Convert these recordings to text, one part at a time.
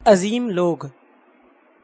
عظیم لوگ۔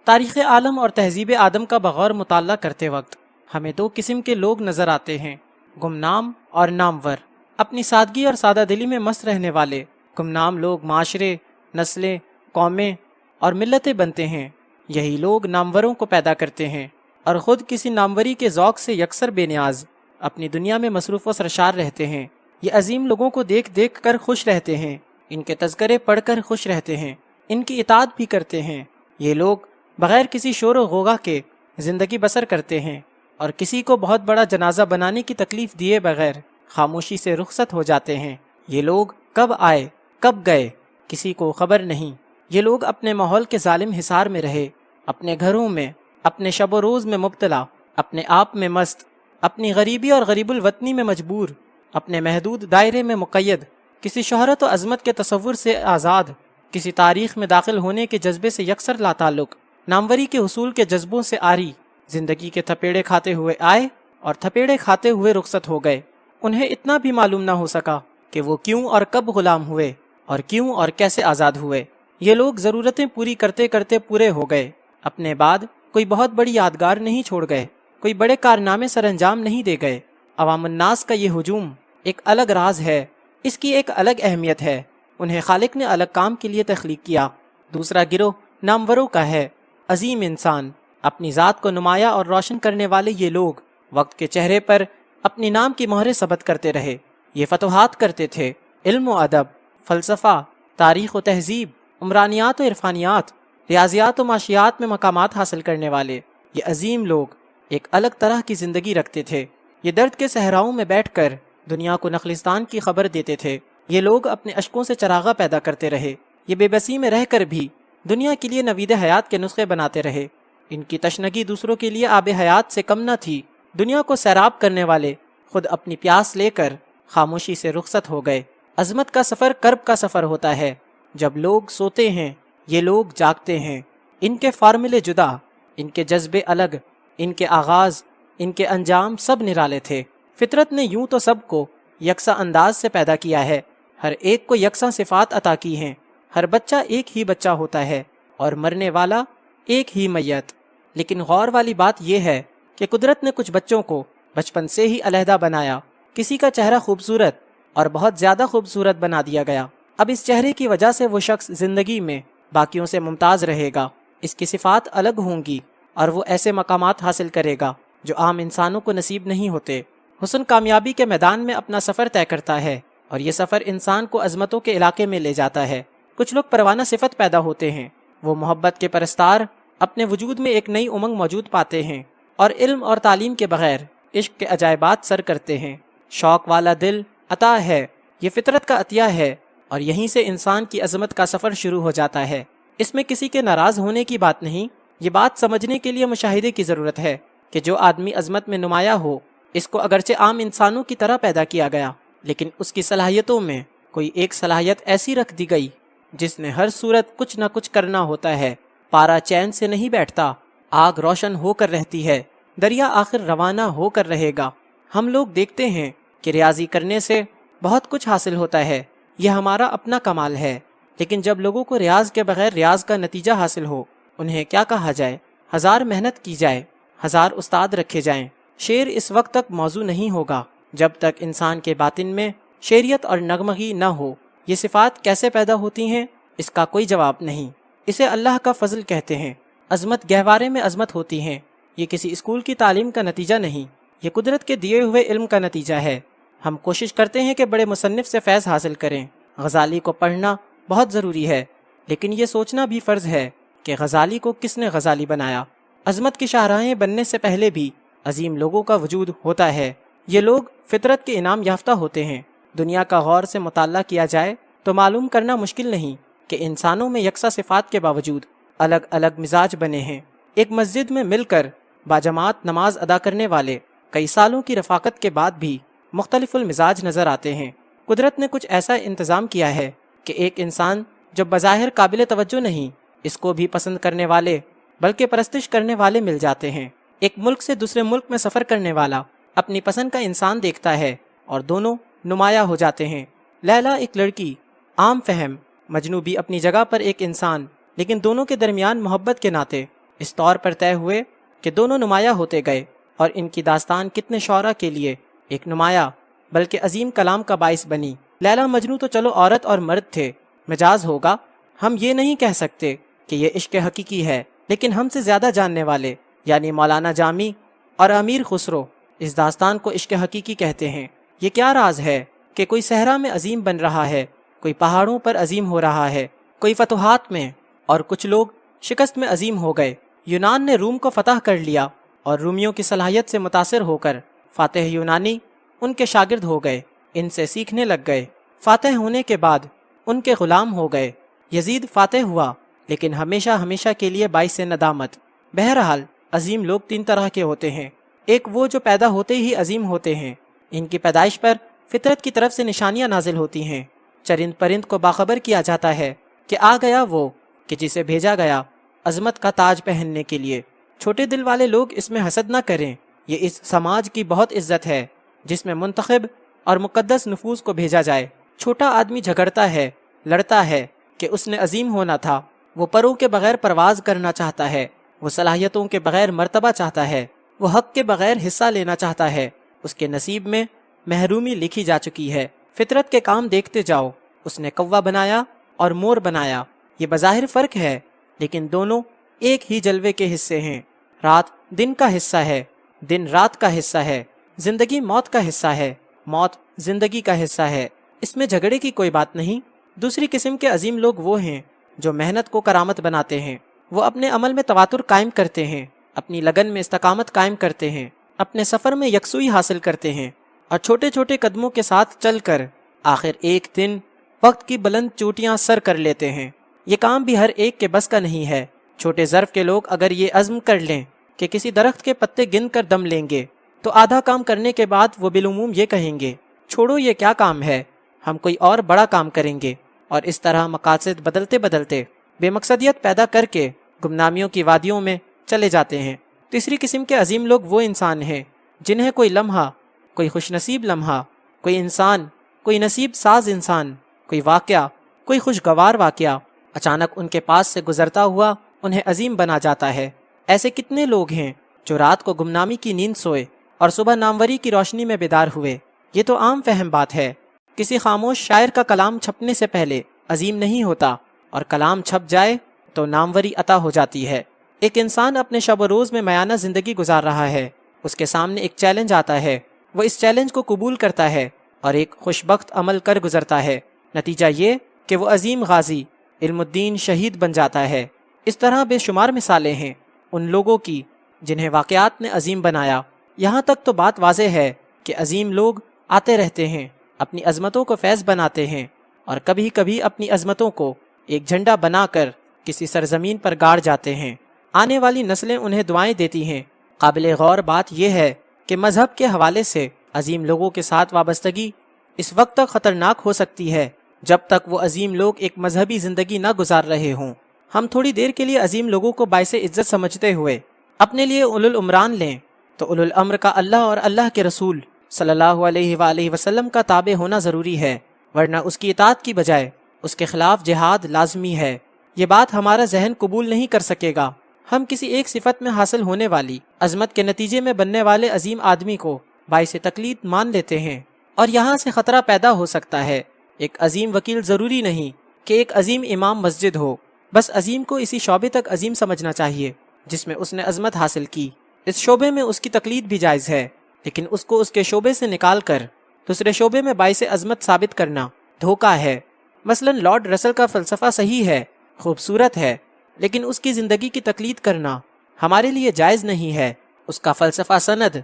تاریخ عالم اور تہذیب آدم کا بغور مطالعہ کرتے وقت ہمیں دو قسم کے لوگ نظر آتے ہیں، گمنام اور نامور۔ اپنی سادگی اور سادہ دلی میں مست رہنے والے گمنام لوگ معاشرے، نسلیں، قومیں اور ملتیں بنتے ہیں۔ یہی لوگ ناموروں کو پیدا کرتے ہیں اور خود کسی ناموری کے ذوق سے یکسر بے نیاز اپنی دنیا میں مصروف و سرشار رہتے ہیں۔ یہ عظیم لوگوں کو دیکھ دیکھ کر خوش رہتے ہیں، ان کے تذکرے پڑھ کر خوش رہتے ہیں، ان کی اطاعت بھی کرتے ہیں۔ یہ لوگ بغیر کسی شور و غوغا کے زندگی بسر کرتے ہیں اور کسی کو بہت بڑا جنازہ بنانے کی تکلیف دیے بغیر خاموشی سے رخصت ہو جاتے ہیں۔ یہ لوگ کب آئے کب گئے کسی کو خبر نہیں۔ یہ لوگ اپنے ماحول کے ظالم حصار میں رہے، اپنے گھروں میں، اپنے شب و روز میں مبتلا، اپنے آپ میں مست، اپنی غریبی اور غریب الوطنی میں مجبور، اپنے محدود دائرے میں مقید، کسی شہرت و عظمت کے تصور سے آزاد، کسی تاریخ میں داخل ہونے کے جذبے سے یکسر لا تعلق، ناموری کے حصول کے جذبوں سے آری، زندگی کے تھپیڑے کھاتے ہوئے آئے اور تھپیڑے کھاتے ہوئے رخصت ہو گئے۔ انہیں اتنا بھی معلوم نہ ہو سکا کہ وہ کیوں اور کب غلام ہوئے اور کیوں اور کیسے آزاد ہوئے۔ یہ لوگ ضرورتیں پوری کرتے کرتے پورے ہو گئے، اپنے بعد کوئی بہت بڑی یادگار نہیں چھوڑ گئے، کوئی بڑے کارنامے سر انجام نہیں دے گئے۔ عوام الناس کا یہ ہجوم ایک الگ راز ہے، اس کی ایک الگ اہمیت ہے، انہیں خالق نے الگ کام کے لیے تخلیق کیا۔ دوسرا گروہ ناموروں کا ہے، عظیم انسان، اپنی ذات کو نمایاں اور روشن کرنے والے یہ لوگ وقت کے چہرے پر اپنی نام کی مہریں ثبت کرتے رہے۔ یہ فتوحات کرتے تھے، علم و ادب، فلسفہ، تاریخ و تہذیب، عمرانیات و عرفانیات، ریاضیات و معاشیات میں مقامات حاصل کرنے والے یہ عظیم لوگ ایک الگ طرح کی زندگی رکھتے تھے۔ یہ درد کے صحراؤں میں بیٹھ کر دنیا کو نخلستان کی خبر دیتے تھے۔ یہ لوگ اپنے اشکوں سے چراغاں پیدا کرتے رہے، یہ بے بسی میں رہ کر بھی دنیا کے لیے نوید حیات کے نسخے بناتے رہے۔ ان کی تشنگی دوسروں کے لیے آب حیات سے کم نہ تھی۔ دنیا کو سیراب کرنے والے خود اپنی پیاس لے کر خاموشی سے رخصت ہو گئے۔ عظمت کا سفر کرب کا سفر ہوتا ہے۔ جب لوگ سوتے ہیں یہ لوگ جاگتے ہیں۔ ان کے فارمولے جدا، ان کے جذبے الگ، ان کے آغاز، ان کے انجام سب نرالے تھے۔ فطرت نے یوں تو سب کو یکساں انداز سے پیدا کیا ہے، ہر ایک کو یکساں صفات عطا کی ہیں۔ ہر بچہ ایک ہی بچہ ہوتا ہے اور مرنے والا ایک ہی میت۔ لیکن غور والی بات یہ ہے کہ قدرت نے کچھ بچوں کو بچپن سے ہی علیحدہ بنایا۔ کسی کا چہرہ خوبصورت اور بہت زیادہ خوبصورت بنا دیا گیا۔ اب اس چہرے کی وجہ سے وہ شخص زندگی میں باقیوں سے ممتاز رہے گا، اس کی صفات الگ ہوں گی اور وہ ایسے مقامات حاصل کرے گا جو عام انسانوں کو نصیب نہیں ہوتے۔ حسن کامیابی کے میدان میں اپنا سفر طے کرتا ہے اور یہ سفر انسان کو عظمتوں کے علاقے میں لے جاتا ہے۔ کچھ لوگ پروانہ صفت پیدا ہوتے ہیں، وہ محبت کے پرستار اپنے وجود میں ایک نئی امنگ موجود پاتے ہیں اور علم اور تعلیم کے بغیر عشق کے عجائبات سر کرتے ہیں۔ شوق والا دل عطا ہے، یہ فطرت کا عطیہ ہے اور یہیں سے انسان کی عظمت کا سفر شروع ہو جاتا ہے۔ اس میں کسی کے ناراض ہونے کی بات نہیں، یہ بات سمجھنے کے لیے مشاہدے کی ضرورت ہے کہ جو آدمی عظمت میں نمایاں ہو، اس کو اگرچہ عام انسانوں کی طرح پیدا کیا گیا، لیکن اس کی صلاحیتوں میں کوئی ایک صلاحیت ایسی رکھ دی گئی جس نے ہر صورت کچھ نہ کچھ کرنا ہوتا ہے۔ پارا چین سے نہیں بیٹھتا، آگ روشن ہو کر رہتی ہے، دریا آخر روانہ ہو کر رہے گا۔ ہم لوگ دیکھتے ہیں کہ ریاضی کرنے سے بہت کچھ حاصل ہوتا ہے، یہ ہمارا اپنا کمال ہے، لیکن جب لوگوں کو ریاض کے بغیر ریاض کا نتیجہ حاصل ہو، انہیں کیا کہا جائے؟ ہزار محنت کی جائے، ہزار استاد رکھے جائیں، شعر اس وقت تک موضوع نہیں ہوگا جب تک انسان کے باطن میں شعریت اور نغمگی نہ ہو۔ یہ صفات کیسے پیدا ہوتی ہیں؟ اس کا کوئی جواب نہیں، اسے اللہ کا فضل کہتے ہیں۔ عظمت گہوارے میں عظمت ہوتی ہیں، یہ کسی اسکول کی تعلیم کا نتیجہ نہیں، یہ قدرت کے دیے ہوئے علم کا نتیجہ ہے۔ ہم کوشش کرتے ہیں کہ بڑے مصنف سے فیض حاصل کریں، غزالی کو پڑھنا بہت ضروری ہے، لیکن یہ سوچنا بھی فرض ہے کہ غزالی کو کس نے غزالی بنایا۔ عظمت کی شاہراہیں بننے سے پہلے بھی عظیم لوگوں کا وجود ہوتا ہے۔ یہ لوگ فطرت کے انعام یافتہ ہوتے ہیں۔ دنیا کا غور سے مطالعہ کیا جائے تو معلوم کرنا مشکل نہیں کہ انسانوں میں یکساں صفات کے باوجود الگ الگ مزاج بنے ہیں۔ ایک مسجد میں مل کر باجماعت نماز ادا کرنے والے کئی سالوں کی رفاقت کے بعد بھی مختلف المزاج نظر آتے ہیں۔ قدرت نے کچھ ایسا انتظام کیا ہے کہ ایک انسان جو بظاہر قابل توجہ نہیں، اس کو بھی پسند کرنے والے بلکہ پرستش کرنے والے مل جاتے ہیں۔ ایک ملک سے دوسرے ملک میں سفر کرنے والا اپنی پسند کا انسان دیکھتا ہے اور دونوں نمایاں ہو جاتے ہیں۔ لیلا ایک لڑکی، عام فہم، مجنو بھی اپنی جگہ پر ایک انسان لیکن دونوں کے درمیان محبت کے ناطے اس طور پر طے ہوئے کہ دونوں نمایاں ہوتے گئے، اور ان کی داستان کتنے شعراء کے لیے ایک نمایاں بلکہ عظیم کلام کا باعث بنی۔ لیلا مجنوں تو چلو عورت اور مرد تھے، مجاز ہوگا، ہم یہ نہیں کہہ سکتے کہ یہ عشق حقیقی ہے، لیکن ہم سے زیادہ جاننے والے یعنی مولانا جامی اور امیر خسرو اس داستان کو عشق حقیقی کہتے ہیں۔ یہ کیا راز ہے کہ کوئی صحرا میں عظیم بن رہا ہے، کوئی پہاڑوں پر عظیم ہو رہا ہے، کوئی فتوحات میں، اور کچھ لوگ شکست میں عظیم ہو گئے۔ یونان نے روم کو فتح کر لیا اور رومیوں کی صلاحیت سے متاثر ہو کر فاتح یونانی ان کے شاگرد ہو گئے، ان سے سیکھنے لگ گئے۔ فاتح ہونے کے بعد ان کے غلام ہو گئے۔ یزید فاتح ہوا لیکن ہمیشہ ہمیشہ کے لیے باعث ندامت۔ بہرحال عظیم لوگ تین طرح کے ہوتے ہیں، ایک وہ جو پیدا ہوتے ہی عظیم ہوتے ہیں، ان کی پیدائش پر فطرت کی طرف سے نشانیاں نازل ہوتی ہیں، چرند پرند کو باخبر کیا جاتا ہے کہ آ گیا وہ کہ جسے بھیجا گیا عظمت کا تاج پہننے کے لیے۔ چھوٹے دل والے لوگ اس میں حسد نہ کریں، یہ اس سماج کی بہت عزت ہے جس میں منتخب اور مقدس نفوس کو بھیجا جائے۔ چھوٹا آدمی جھگڑتا ہے، لڑتا ہے کہ اس نے عظیم ہونا تھا، وہ پروں کے بغیر پرواز کرنا چاہتا ہے، وہ صلاحیتوں کے بغیر مرتبہ چاہتا ہے، وہ حق کے بغیر حصہ لینا چاہتا ہے، اس کے نصیب میں محرومی لکھی جا چکی ہے۔ فطرت کے کام دیکھتے جاؤ، اس نے کوا بنایا اور مور بنایا، یہ بظاہر فرق ہے لیکن دونوں ایک ہی جلوے کے حصے ہیں۔ رات دن کا حصہ ہے، دن رات کا حصہ ہے، زندگی موت کا حصہ ہے، موت زندگی کا حصہ ہے، اس میں جھگڑے کی کوئی بات نہیں۔ دوسری قسم کے عظیم لوگ وہ ہیں جو محنت کو کرامت بناتے ہیں، وہ اپنے عمل میں تواتر قائم کرتے ہیں، اپنی لگن میں استقامت قائم کرتے ہیں، اپنے سفر میں یکسوئی حاصل کرتے ہیں اور چھوٹے چھوٹے قدموں کے ساتھ چل کر آخر ایک دن وقت کی بلند چوٹیاں سر کر لیتے ہیں۔ یہ کام بھی ہر ایک کے بس کا نہیں ہے۔ چھوٹے ظرف کے لوگ اگر یہ عزم کر لیں کہ کسی درخت کے پتے گن کر دم لیں گے تو آدھا کام کرنے کے بعد وہ بالعموم یہ کہیں گے، چھوڑو یہ کیا کام ہے، ہم کوئی اور بڑا کام کریں گے، اور اس طرح مقاصد بدلتے بدلتے بے مقصدیت پیدا کر کے گمنامیوں کی وادیوں میں چلے جاتے ہیں۔ تیسری قسم کے عظیم لوگ وہ انسان ہیں جنہیں کوئی لمحہ، کوئی خوش نصیب لمحہ، کوئی انسان، کوئی نصیب ساز انسان، کوئی واقعہ، کوئی خوشگوار واقعہ اچانک ان کے پاس سے گزرتا ہوا انہیں عظیم بنا جاتا ہے۔ ایسے کتنے لوگ ہیں جو رات کو گمنامی کی نیند سوئے اور صبح ناموری کی روشنی میں بیدار ہوئے۔ یہ تو عام فہم بات ہے، کسی خاموش شاعر کا کلام چھپنے سے پہلے عظیم نہیں ہوتا، اور کلام چھپ جائے تو ناموری عطا ہو جاتی ہے۔ ایک انسان اپنے شب و روز میں میانہ زندگی گزار رہا ہے، اس کے سامنے ایک چیلنج آتا ہے، وہ اس چیلنج کو قبول کرتا ہے اور ایک خوشبخت عمل کر گزرتا ہے، نتیجہ یہ کہ وہ عظیم غازی، علم الدین شہید بن جاتا ہے۔ اس طرح بے شمار مثالیں ہیں ان لوگوں کی جنہیں واقعات نے عظیم بنایا۔ یہاں تک تو بات واضح ہے کہ عظیم لوگ آتے رہتے ہیں، اپنی عظمتوں کو فیض بناتے ہیں، اور کبھی کبھی اپنی عظمتوں کو ایک جھنڈا بنا کر کسی سرزمین پر گاڑ جاتے ہیں۔ آنے والی نسلیں انہیں دعائیں دیتی ہیں۔ قابل غور بات یہ ہے کہ مذہب کے حوالے سے عظیم لوگوں کے ساتھ وابستگی اس وقت تک خطرناک ہو سکتی ہے جب تک وہ عظیم لوگ ایک مذہبی زندگی نہ گزار رہے ہوں۔ ہم تھوڑی دیر کے لیے عظیم لوگوں کو باعث عزت سمجھتے ہوئے اپنے لیے اولو الامران لیں تو اولو الامر کا اللہ اور اللہ کے رسول صلی اللہ علیہ وآلہ وسلم کا تابع ہونا ضروری ہے، ورنہ اس کی اطاعت کی بجائے اس کے خلاف جہاد لازمی ہے۔ یہ بات ہمارا ذہن قبول نہیں کر سکے گا۔ ہم کسی ایک صفت میں حاصل ہونے والی عظمت کے نتیجے میں بننے والے عظیم آدمی کو باعث تقلید مان لیتے ہیں، اور یہاں سے خطرہ پیدا ہو سکتا ہے۔ ایک عظیم وکیل ضروری نہیں کہ ایک عظیم امام مسجد ہو، بس عظیم کو اسی شعبے تک عظیم سمجھنا چاہیے جس میں اس نے عظمت حاصل کی۔ اس شعبے میں اس کی تقلید بھی جائز ہے، لیکن اس کو اس کے شعبے سے نکال کر دوسرے شعبے میں باعث عظمت ثابت کرنا دھوکہ ہے۔ مثلا لارڈ رسل کا فلسفہ صحیح ہے، خوبصورت ہے، لیکن اس کی زندگی کی تقلید کرنا ہمارے لیے جائز نہیں ہے۔ اس کا فلسفہ سند،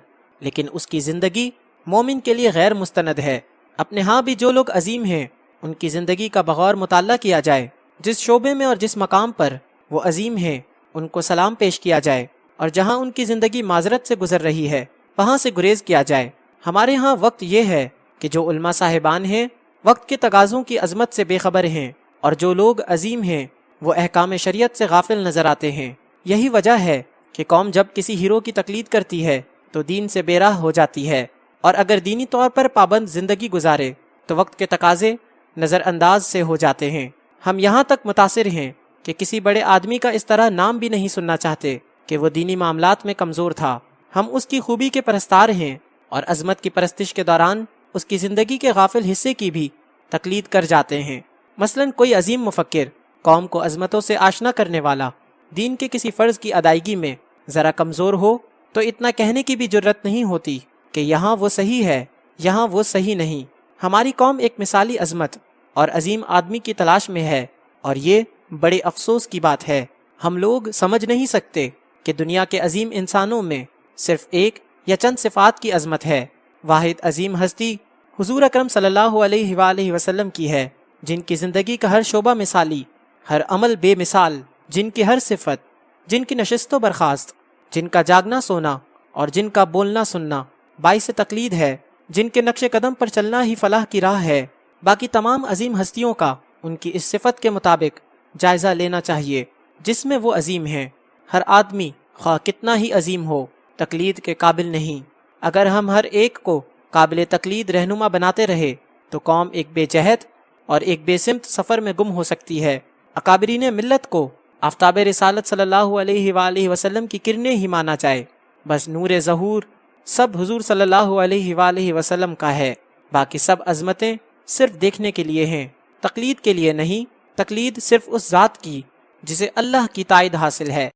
لیکن اس کی زندگی مومن کے لیے غیر مستند ہے۔ اپنے ہاں بھی جو لوگ عظیم ہیں ان کی زندگی کا بغور مطالعہ کیا جائے، جس شعبے میں اور جس مقام پر وہ عظیم ہیں ان کو سلام پیش کیا جائے، اور جہاں ان کی زندگی معذرت سے گزر رہی ہے وہاں سے گریز کیا جائے۔ ہمارے ہاں وقت یہ ہے کہ جو علماء صاحبان ہیں وقت کے تقاضوں کی عظمت سے بے خبر ہیں، اور جو لوگ عظیم ہیں وہ احکام شریعت سے غافل نظر آتے ہیں۔ یہی وجہ ہے کہ قوم جب کسی ہیرو کی تقلید کرتی ہے تو دین سے بے راہ ہو جاتی ہے، اور اگر دینی طور پر پابند زندگی گزارے تو وقت کے تقاضے نظر انداز سے ہو جاتے ہیں۔ ہم یہاں تک متاثر ہیں کہ کسی بڑے آدمی کا اس طرح نام بھی نہیں سننا چاہتے کہ وہ دینی معاملات میں کمزور تھا۔ ہم اس کی خوبی کے پرستار ہیں اور عظمت کی پرستش کے دوران اس کی زندگی کے غافل حصے کی بھی تقلید کر جاتے ہیں۔ مثلاً کوئی عظیم مفکر، قوم کو عظمتوں سے آشنا کرنے والا، دین کے کسی فرض کی ادائیگی میں ذرا کمزور ہو تو اتنا کہنے کی بھی جرت نہیں ہوتی کہ یہاں وہ صحیح ہے، یہاں وہ صحیح نہیں۔ ہماری قوم ایک مثالی عظمت اور عظیم آدمی کی تلاش میں ہے، اور یہ بڑے افسوس کی بات ہے۔ ہم لوگ سمجھ نہیں سکتے کہ دنیا کے عظیم انسانوں میں صرف ایک یا چند صفات کی عظمت ہے۔ واحد عظیم ہستی حضور اکرم صلی اللہ علیہ وآلہ وسلم کی ہے، جن کی زندگی کا ہر شعبہ مثالی، ہر عمل بے مثال، جن کی ہر صفت، جن کی نشست و برخاست، جن کا جاگنا سونا اور جن کا بولنا سننا باعث تقلید ہے، جن کے نقش قدم پر چلنا ہی فلاح کی راہ ہے۔ باقی تمام عظیم ہستیوں کا ان کی اس صفت کے مطابق جائزہ لینا چاہیے جس میں وہ عظیم ہیں۔ ہر آدمی خواہ کتنا ہی عظیم ہو تقلید کے قابل نہیں۔ اگر ہم ہر ایک کو قابل تقلید رہنما بناتے رہے تو قوم ایک بے جہت اور ایک بے سمت سفر میں گم ہو سکتی ہے۔ اکابرین ملت کو آفتاب رسالت صلی اللہ علیہ وآلہ وسلم کی کرنیں ہی مانا جائے۔ بس نور ظہور سب حضور صلی اللہ علیہ وآلہ وسلم کا ہے، باقی سب عظمتیں صرف دیکھنے کے لیے ہیں، تقلید کے لیے نہیں۔ تقلید صرف اس ذات کی جسے اللہ کی تائید حاصل ہے۔